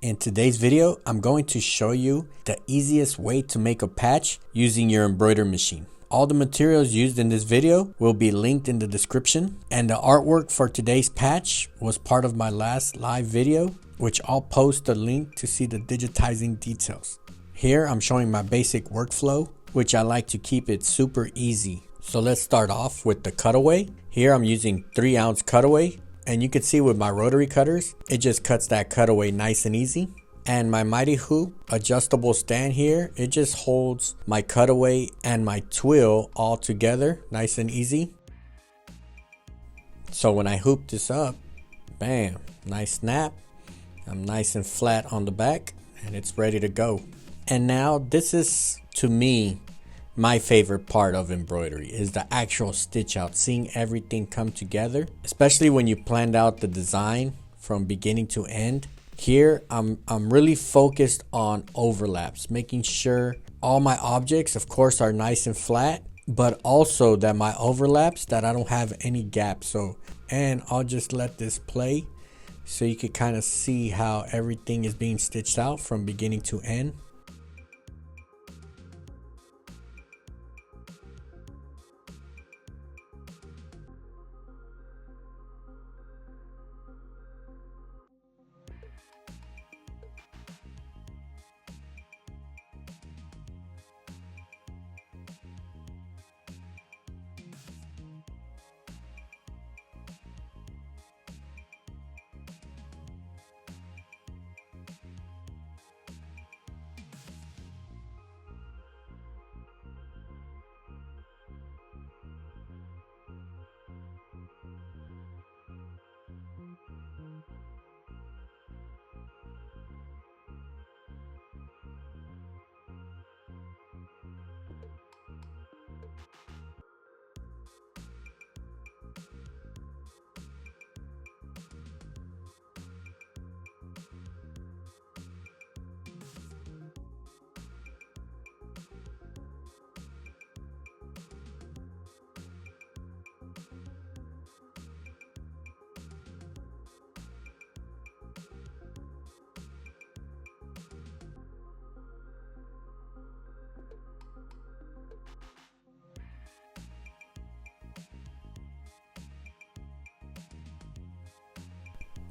In today's video, I'm going to show you the easiest way to make a patch using your embroidery machine. All the materials used in this video will be linked in the description, and the artwork for today's patch was part of my last live video, which I'll post a link to see the digitizing details. Here I'm showing my basic workflow, which I like to keep it super easy. So let's start off with the cutaway. Here I'm using 3-ounce cutaway. And you can see with my rotary cutters, it just cuts that cutaway nice and easy. And my Mighty Hoop adjustable stand here, it just holds my cutaway and my twill all together nice and easy. So when I hoop this up, bam, nice snap. I'm nice and flat on the back and it's ready to go. And now this is, to me, my favorite part of embroidery is the actual stitch out, seeing everything come together, especially when you planned out the design from beginning to end. Here I'm really focused on overlaps, making sure all my objects of course are nice and flat, but also that my overlaps, that I don't have any gaps. And I'll just let this play so you can kind of see how everything is being stitched out from beginning to end.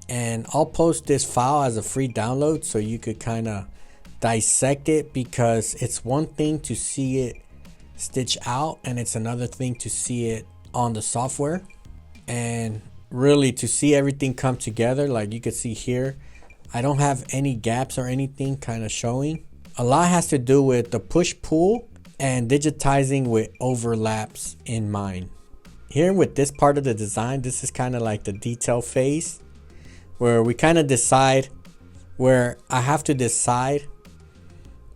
And I'll post this file as a free download so you could kind of dissect it, because it's one thing to see it stitch out and it's another thing to see it on the software. And really to see everything come together, like you can see here, I don't have any gaps or anything kind of showing. A lot has to do with the push-pull and digitizing with overlaps in mind. Here with this part of the design, this is kind of like the detail phase, where we kind of decide, where I have to decide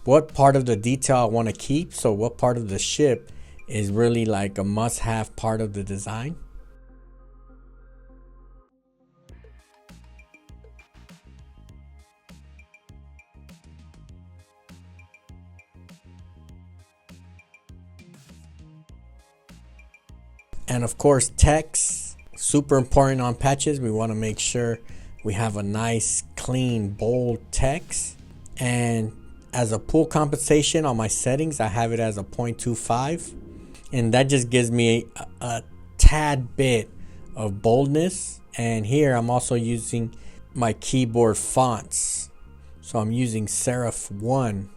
what part of the detail I want to keep. So what part of the ship is really like a must-have part of the design. And of course, text, super important on patches. We want to make sure we have a nice, clean, bold text. And as a pull compensation on my settings, I have it as a 0.25. And that just gives me a tad bit of boldness. And here I'm also using my keyboard fonts. So I'm using Serif 1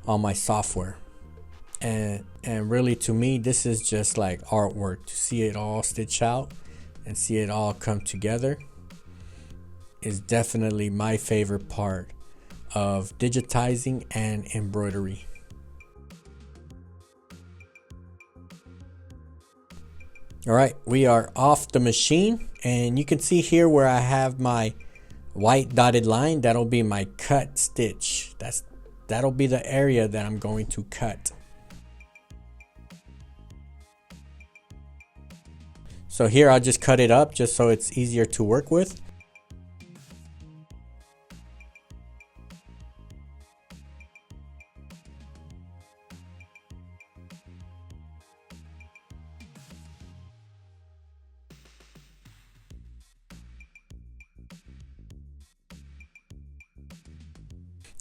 on my software. And really, to me, this is just like artwork. To see it all stitch out and see it all come together is definitely my favorite part of digitizing and embroidery. All right, we are off the machine, and you can see here where I have my white dotted line. That'll be my cut stitch. That'll be the area that I'm going to cut. So here I'll just cut it up just so it's easier to work with.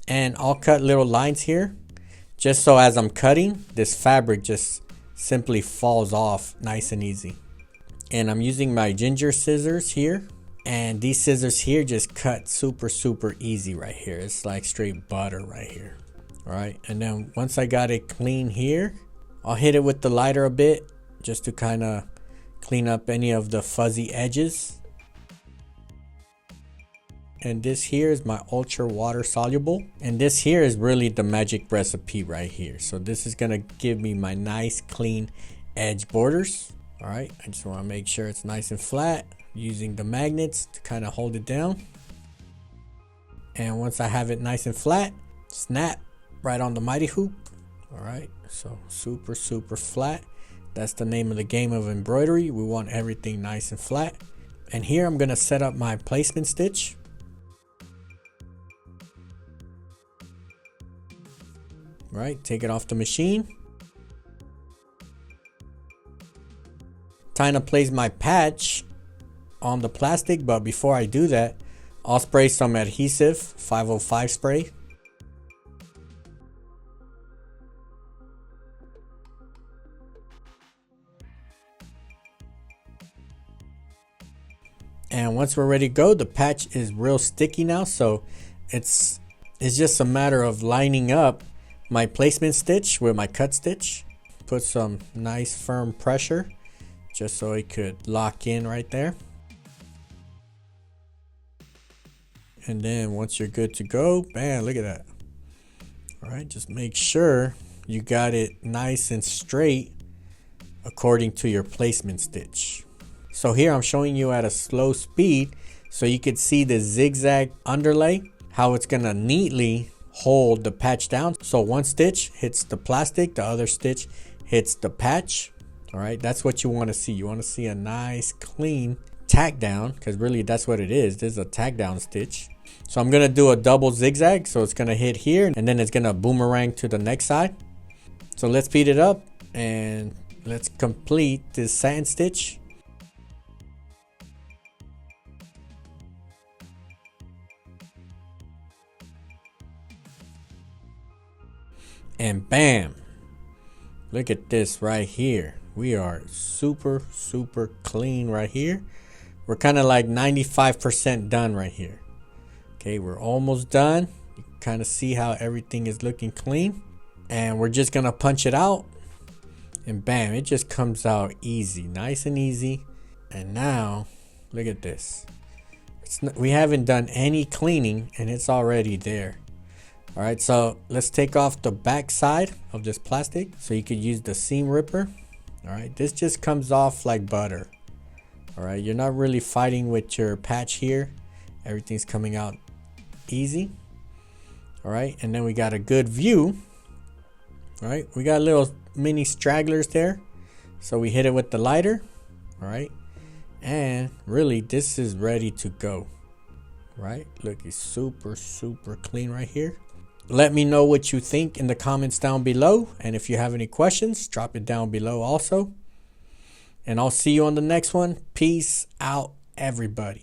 And I'll cut little lines here, just so as I'm cutting, this fabric just simply falls off nice and easy. And I'm using my Gingher scissors here, and these scissors here just cut super easy right here. It's like straight butter right here. All right, and then once I got it clean here, I'll hit it with the lighter a bit just to kind of clean up any of the fuzzy edges. And this here is my ultra water soluble, and this here is really the magic recipe right here. So this is gonna give me my nice clean edge borders. All right, I just want to make sure it's nice and flat, using the magnets to kind of hold it down. And once I have it nice and flat, snap right on the mighty hoop. All right, so super flat. That's the name of the game of embroidery. We want everything nice and flat. And here I'm gonna set up my placement stitch. Right, take it off the machine. Time to place my patch on the plastic, but before I do that, I'll spray some adhesive 505 spray. And once we're ready to go, the patch is real sticky now, so it's just a matter of lining up my placement stitch with my cut stitch. Put some nice firm pressure just so it could lock in right there. And then once you're good to go, bam, look at that. All right, just make sure you got it nice and straight according to your placement stitch. So here I'm showing you at a slow speed so you could see the zigzag underlay, how it's gonna neatly hold the patch down. So one stitch hits the plastic, the other stitch hits the patch. All right, that's what you want to see. You want to see a nice clean tack down, because really that's what it is. This is a tack down stitch. So I'm gonna do a double zigzag, so it's gonna hit here and then it's gonna boomerang to the next side. So let's speed it up and let's complete this satin stitch. And bam, look at this right here. We are super clean right here. We're kind of like 95% done right here. Okay, we're almost done. You can kind of see how everything is looking clean. And we're just gonna punch it out. And bam, it just comes out easy, nice and easy. And now, look at this. We haven't done any cleaning and it's already there. All right, so let's take off the back side of this plastic so you could use the seam ripper. All right, this just comes off like butter. All right, you're not really fighting with your patch here. Everything's coming out easy. All right, and then we got a good view. All right, we got little mini stragglers there. So we hit it with the lighter. All right, and really this is ready to go. Right, look, it's super clean right here. Let me know what you think in the comments down below. And if you have any questions, drop it down below also. And I'll see you on the next one. Peace out, everybody.